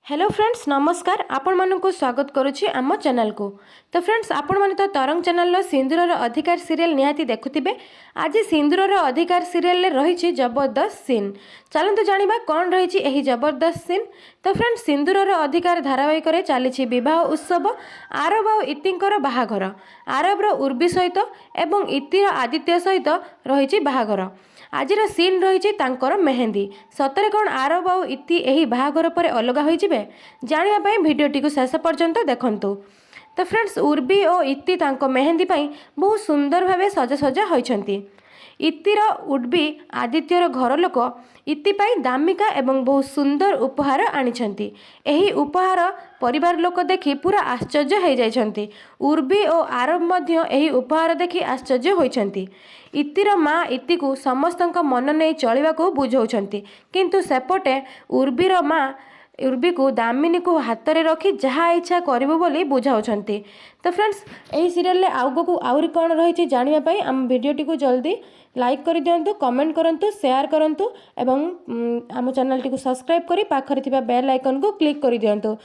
Hello friends नमस्कार आपण मानक स्वागत करुच्ची आम चैनल को। तो फ्रेंड्स आपण मैंने तो तरंग चैनल सिंदूर अधिकार सीरियल निहाती देखुथिबे। आज सिंदूर अधिकार सीरियल रही जबरदस्त सीन। चलते जानिबा कौन रही यही जबरदस्त सीन। तो फ्रेंड्स सिंदूर अधिकार धारावाहिक चली विवाह उत्सव आरब और इतिंकर बाहाघर। आरबर उर्वी सहित एवं इतिर आदित्य सहित रही बाहाघर। आज सीन रही मेहेंदी। सतरे कौन आरब और इति यही बाहाघर पर अलग हो जानापी भिडटी को शेष पर्यंत देखु। तो फ्रेंड्स उर्वी और इति मेहेंदी बहुत सुंदर भाव सजासजा होती। इतिर उर्वी आदित्यर घर लोक इति दामिका एवं बहुत सुंदर उपहार आनिछंती। एही उपहार परिवार लोक देखि पूरा आश्चर्य हो जाइछंती। उर्वी और आरब मध्य एही उपहार देखि आश्चर्य होइछंती। इतिर माँ इति को समस्तक मन नहीं चलने को बुझाउछंती, किंतु सेपटे उर्वीर माँ उर्वी को दामिनी को हाथ में रखी जहाँ इच्छा करिबो बोली बुझाउछंती। तो फ्रेंड्स यही सीरियल आगो को आउरी कौन रही जानापी आम भिडियोटी को जल्दी लाइक कर दिंतु, कमेंट करंतु, शेयर करंतु एवं आम चैनल टी को सब्सक्राइब करी पाखरे थिबा बेल आइकन को क्लिक कर दिंतु।